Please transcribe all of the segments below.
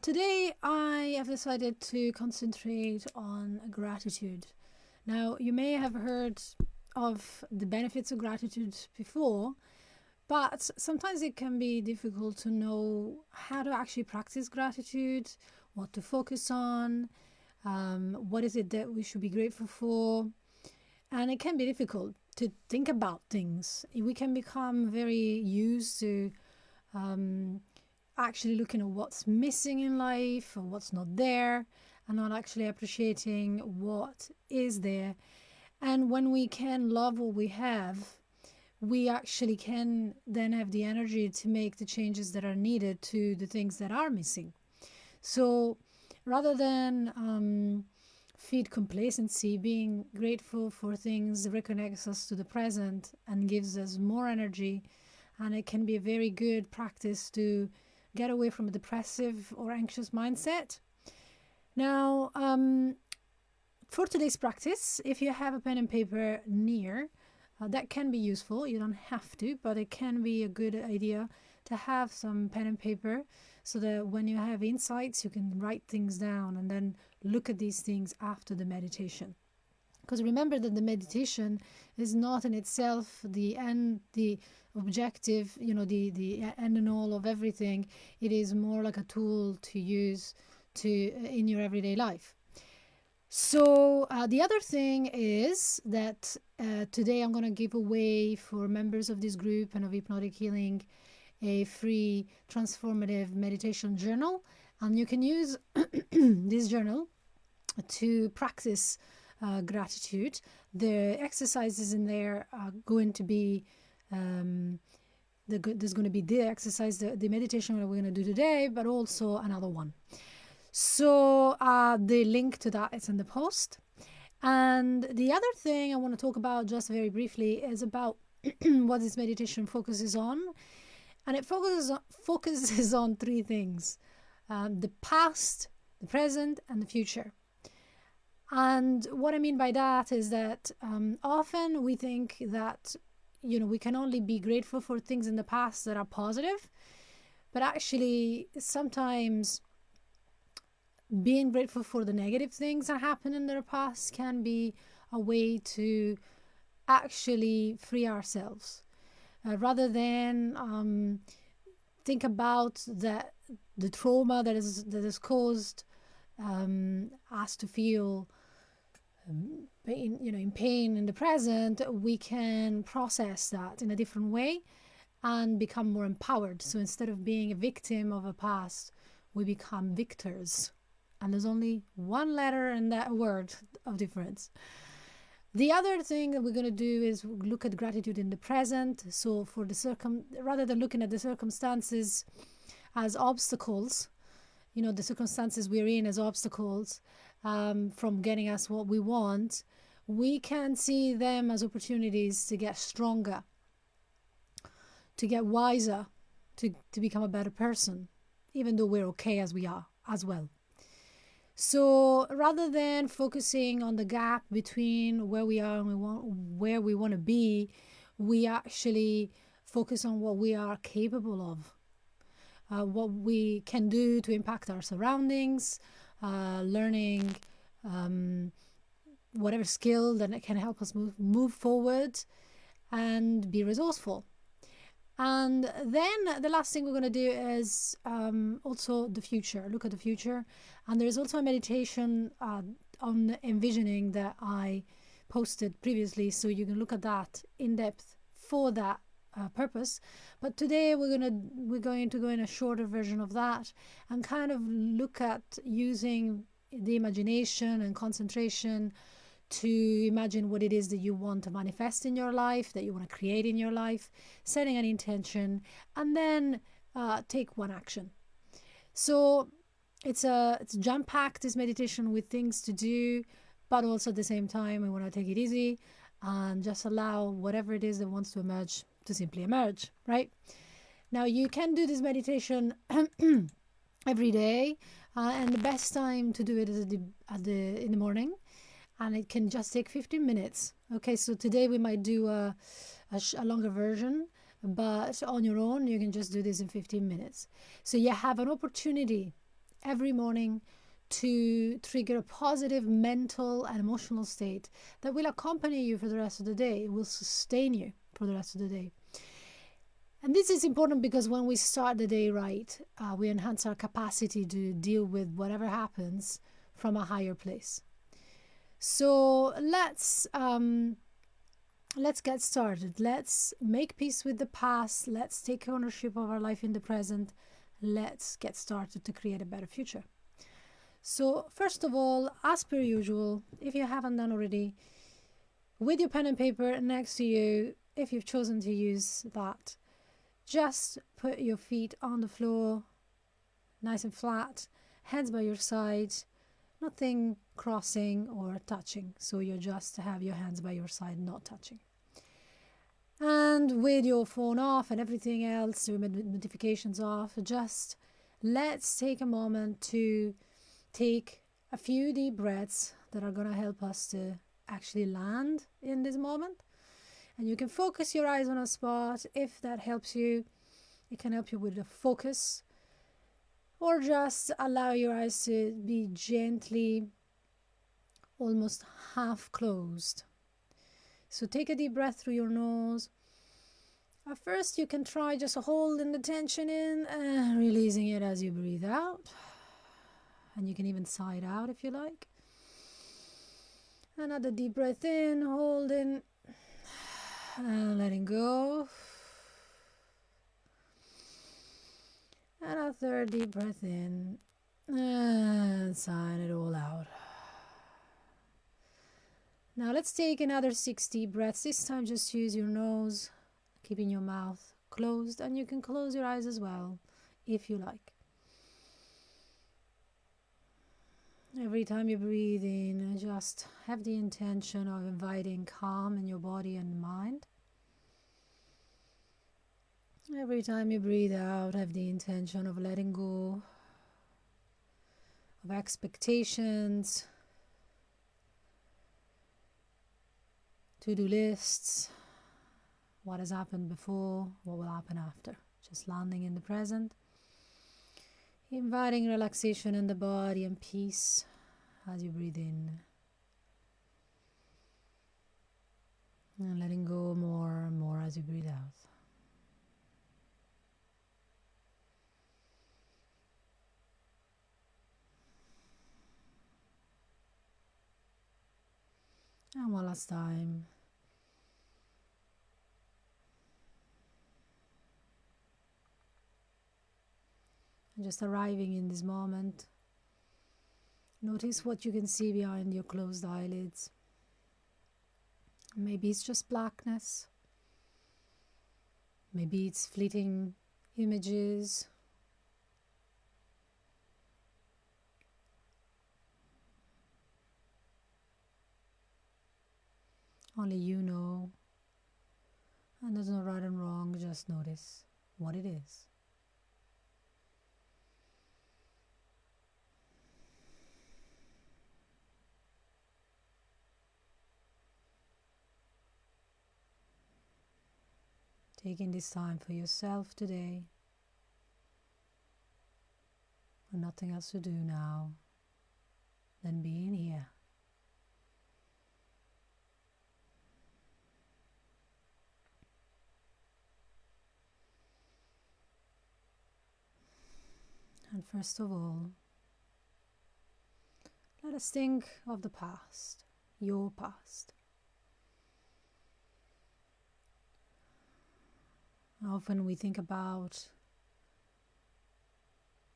Today I have decided to concentrate on gratitude. Now, you may have heard of the benefits of gratitude before, but sometimes it can be difficult to know how to actually practice gratitude, what to focus on, what is it that we should be grateful for. And it can be difficult to think about things. We can become very used to actually looking at what's missing in life or what's not there, and not actually appreciating what is there. And when we can love what we have, we actually can then have the energy to make the changes that are needed to the things that are missing. So rather than feed complacency, being grateful for things reconnects us to the present and gives us more energy. And it can be a very good practice to get away from a depressive or anxious mindset. Now, for today's practice, if you have a pen and paper near, that can be useful. You don't have to, but it can be a good idea to have some pen and paper so that when you have insights, you can write things down and then look at these things after the meditation. Because remember that the meditation is not in itself the end, the objective, the end and all of everything. It is more like a tool to use in your everyday life. So the other thing is that today I'm going to give away for members of this group and of Hypnotic Healing a free transformative meditation journal. And you can use this journal to practice gratitude. The exercises in there are going to be there's going to be the exercise, the meditation that we're going to do today, but also another one. So the link to that is in the post. And the other thing I want to talk about just very briefly is about what this meditation focuses on. And it focuses on three things: the past, the present, and the future. And what I mean by that is that often we think that, we can only be grateful for things in the past that are positive. But actually, sometimes being grateful for the negative things that happen in the past can be a way to actually free ourselves. Rather than think about the trauma that is caused us to feel in pain in the present, we can process that in a different way and become more empowered. So instead of being a victim of a past, we become victors. And there's only one letter in that word of difference. The other thing that we're going to do is look at gratitude in the present. So for rather than looking at the circumstances as obstacles, the circumstances we're in as obstacles from getting us what we want, we can see them as opportunities to get stronger, to get wiser, to become a better person, even though we're okay as we are as well. So rather than focusing on the gap between where we are and where we want to be, we actually focus on what we are capable of, what we can do to impact our surroundings, learning whatever skill that can help us move forward and be resourceful. And then the last thing we're going to do is also the future, look at the future. And there's also a meditation on envisioning that I posted previously, so you can look at that in depth for that purpose. But today we're going to go in a shorter version of that and kind of look at using the imagination and concentration to imagine what it is that you want to manifest in your life, that you want to create in your life, setting an intention, and then take one action. So it's jam-packed, this meditation, with things to do, but also at the same time we want to take it easy and just allow whatever it is that wants to emerge to simply emerge, right? Now you can do this meditation every day, and the best time to do it is in the morning. And it can just take 15 minutes. Okay, so today we might do a longer version, but on your own, you can just do this in 15 minutes. So you have an opportunity every morning to trigger a positive mental and emotional state that will accompany you for the rest of the day. It will sustain you for the rest of the day. And this is important because when we start the day right, we enhance our capacity to deal with whatever happens from a higher place. So let's get started. Let's make peace with the past. Let's take ownership of our life in the present. Let's get started to create a better future. So first of all, as per usual, if you haven't done already, with your pen and paper next to you, if you've chosen to use that, just put your feet on the floor, nice and flat, hands by your side, nothing crossing or touching. So you just have your hands by your side, not touching. And with your phone off and everything else, your notifications off, just let's take a moment to take a few deep breaths that are going to help us to actually land in this moment. And you can focus your eyes on a spot if that helps you. It can help you with the focus, or just allow your eyes to be gently, almost half closed. So take a deep breath through your nose. At first, you can try just holding the tension in and releasing it as you breathe out. And you can even sigh it out if you like. Another deep breath in, holding, and letting go. And a third deep breath in, and sighing it all out. Now let's take another 6 deep breaths. This time just use your nose, keeping your mouth closed, and you can close your eyes as well if you like. Every time you breathe in, just have the intention of inviting calm in your body and mind. Every time you breathe out, have the intention of letting go of expectations, to-do lists, what has happened before, what will happen after. Just landing in the present. Inviting relaxation in the body and peace as you breathe in. And letting go more and more as you breathe out. And one last time. Just arriving in this moment. Notice what you can see behind your closed eyelids. Maybe it's just blackness. Maybe it's fleeting images. Only you know. And there's no right and wrong, just notice what it is. Taking this time for yourself today. And nothing else to do now than being here. And first of all, let us think of the past, your past. Often we think about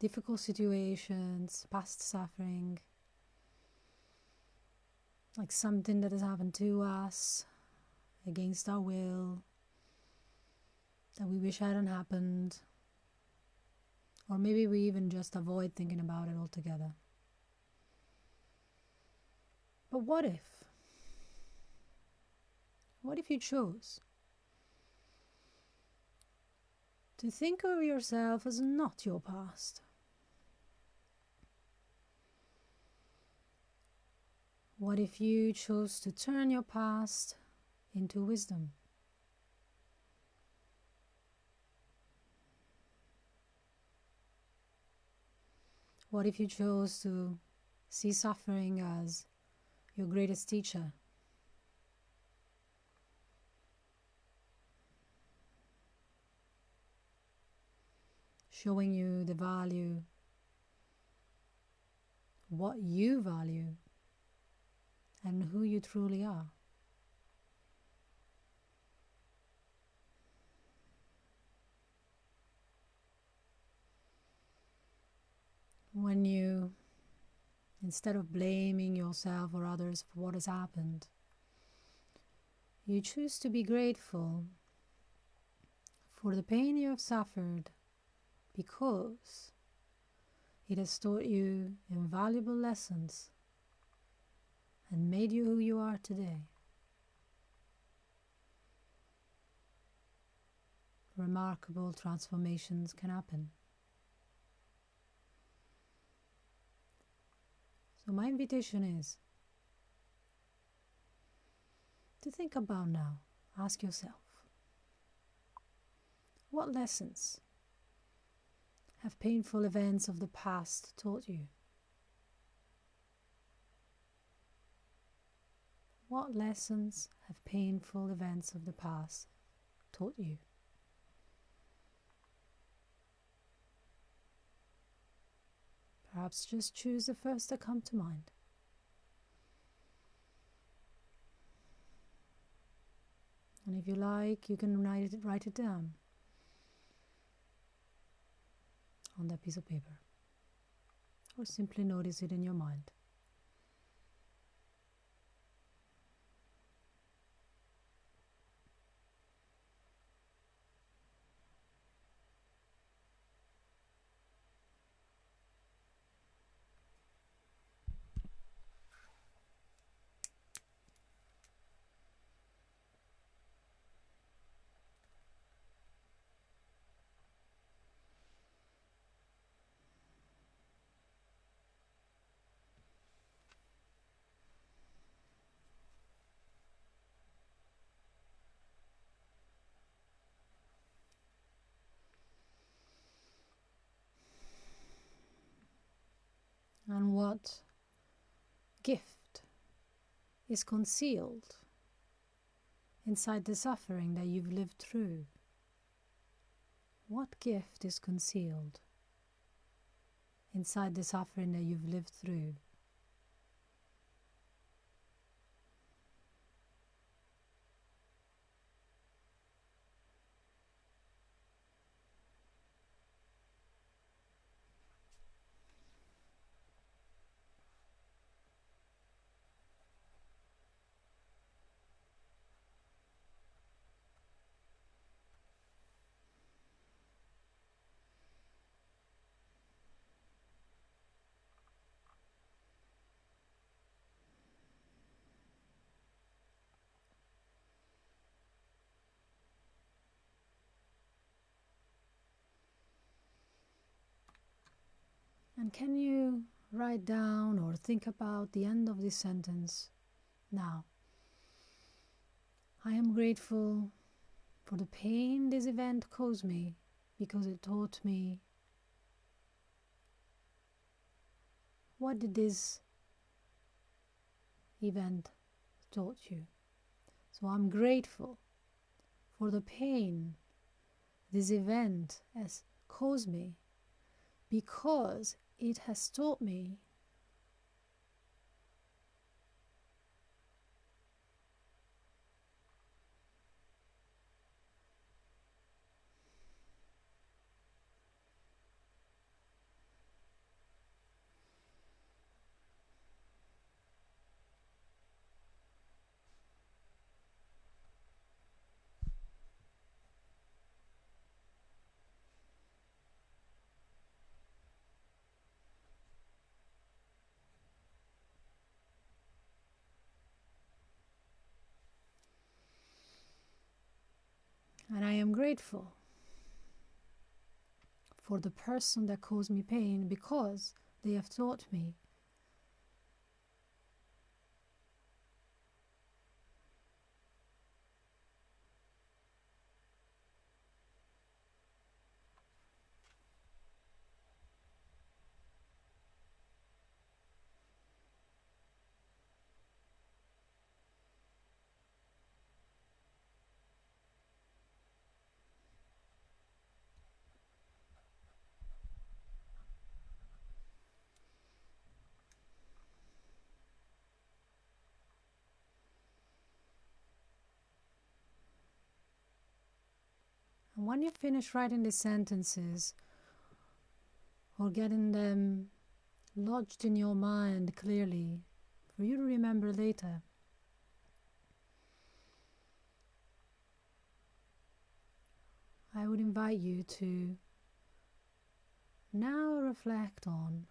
difficult situations, past suffering, like something that has happened to us against our will, that we wish hadn't happened, or maybe we even just avoid thinking about it altogether. But what if? What if you chose to think of yourself as not your past? What if you chose to turn your past into wisdom? What if you chose to see suffering as your greatest teacher? Showing you the value, what you value, and who you truly are. When you, instead of blaming yourself or others for what has happened, you choose to be grateful for the pain you have suffered, because it has taught you invaluable lessons and made you who you are today. Remarkable transformations can happen. So my invitation is to think about now. Ask yourself, what lessons have painful events of the past taught you? What lessons have painful events of the past taught you? Perhaps just choose the first that come to mind. And if you like, you can write it down on that piece of paper, or simply notice it in your mind. And what gift is concealed inside the suffering that you've lived through? What gift is concealed inside the suffering that you've lived through? And can you write down or think about the end of this sentence now? I am grateful for the pain this event caused me, because it taught me. What did this event taught you? So I'm grateful for the pain this event has caused me, because it has taught me and I am grateful for the person that caused me pain, because they have taught me when you finish writing these sentences or getting them lodged in your mind clearly for you to remember later, I would invite you to now reflect on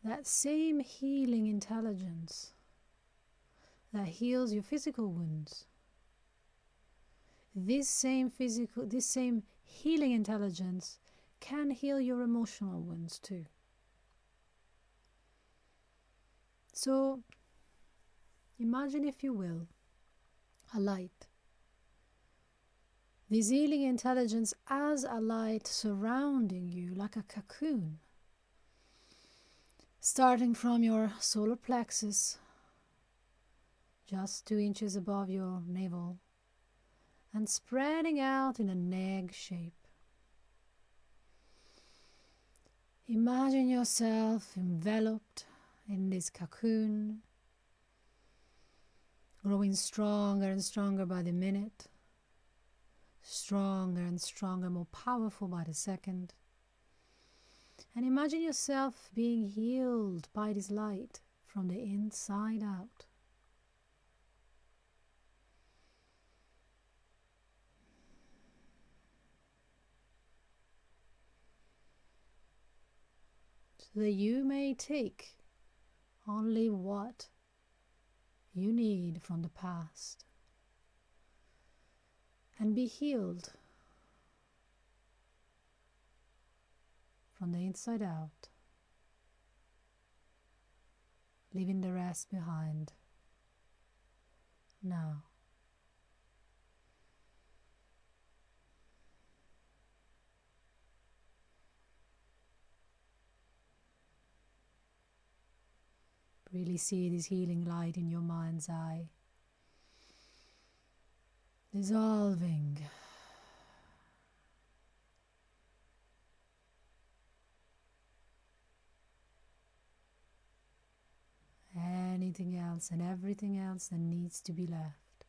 that same healing intelligence that heals your physical wounds. This same healing intelligence can heal your emotional wounds too. So imagine, if you will, a light. This healing intelligence as a light surrounding you like a cocoon, starting from your solar plexus, just 2 inches above your navel, and spreading out in an egg shape. Imagine yourself enveloped in this cocoon, growing stronger and stronger by the minute, stronger and stronger, more powerful by the second. And imagine yourself being healed by this light from the inside out. So that you may take only what you need from the past and be healed from the inside out, leaving the rest behind now. Really see this healing light in your mind's eye, dissolving anything else and everything else that needs to be left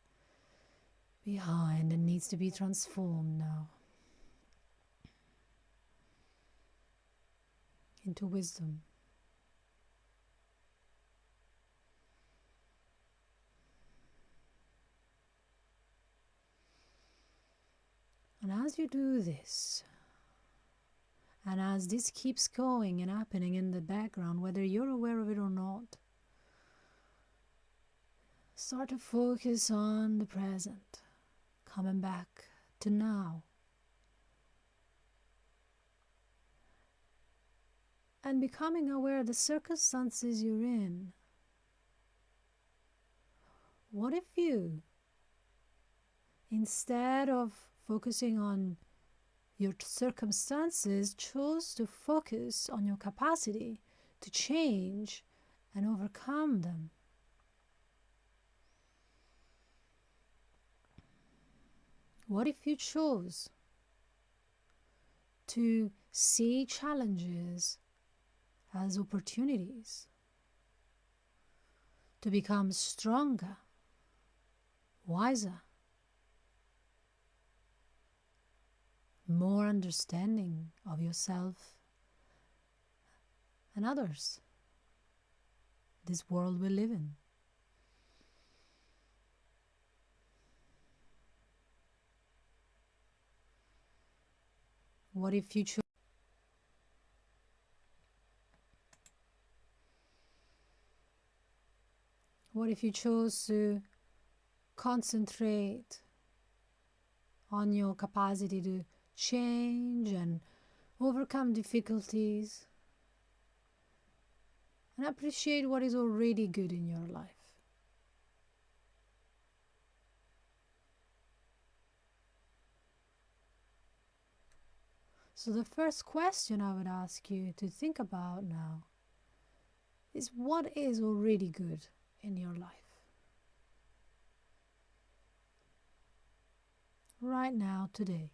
behind and needs to be transformed now into wisdom. And as you do this, and as this keeps going and happening in the background, whether you're aware of it or not, start to focus on the present, coming back to now. And becoming aware of the circumstances you're in. What if you, instead of focusing on your circumstances, chose to focus on your capacity to change and overcome them? What if you chose to see challenges as opportunities to become stronger, wiser, more understanding of yourself and others, this world we live in? What if you chose to concentrate on your capacity to change and overcome difficulties and appreciate what is already good in your life? So the first question I would ask you to think about now is, what is already good in your life? Right now, today.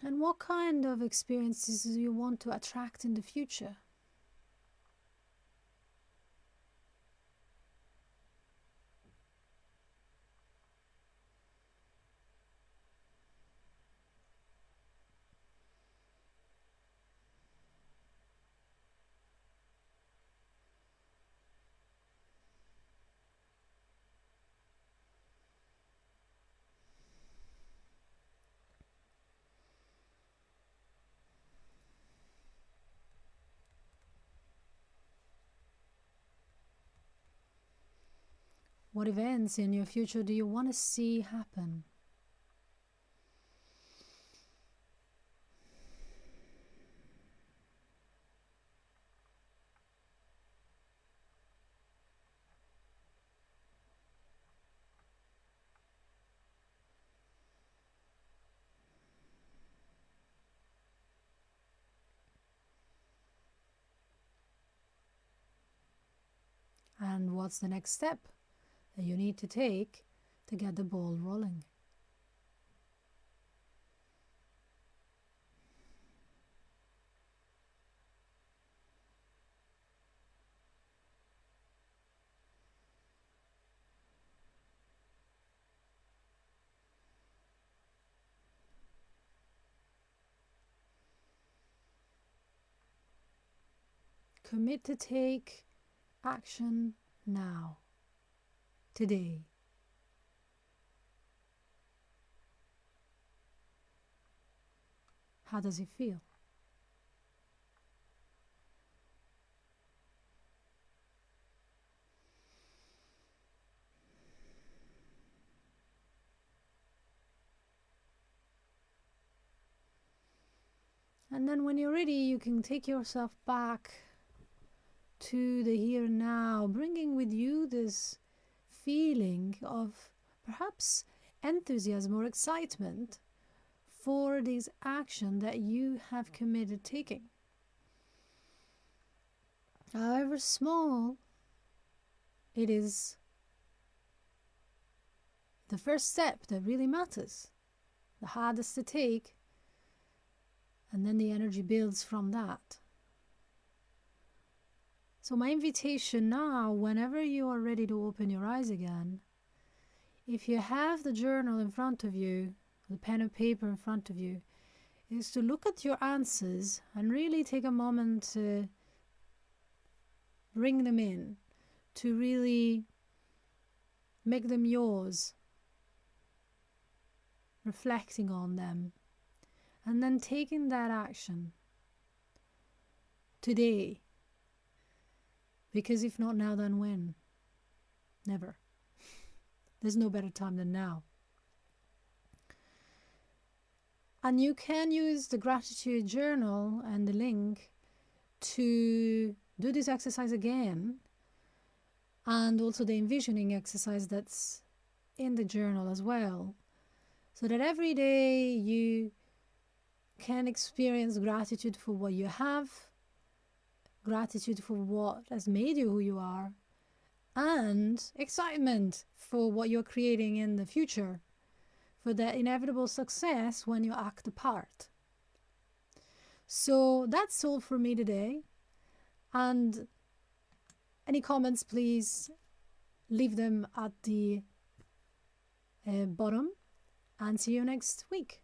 And what kind of experiences do you want to attract in the future? What events in your future do you want to see happen? And what's the next step that you need to take to get the ball rolling? Commit to take action now, today. How does it feel? And then when you're ready, you can take yourself back to the here and now, bringing with you this feeling of perhaps enthusiasm or excitement for this action that you have committed taking. However small, it is the first step that really matters, the hardest to take, and then the energy builds from that. So my invitation now, whenever you are ready to open your eyes again, if you have the journal in front of you, the pen and paper in front of you, is to look at your answers and really take a moment to bring them in, to really make them yours, reflecting on them, and then taking that action today. Because if not now, then when? Never. There's no better time than now. And you can use the gratitude journal and the link to do this exercise again, and also the envisioning exercise that's in the journal as well, so that every day you can experience gratitude for what you have, gratitude for what has made you who you are, and excitement for what you're creating in the future, for that inevitable success when you act the part. So that's all for me today. And any comments, please leave them at the bottom, and see you next week.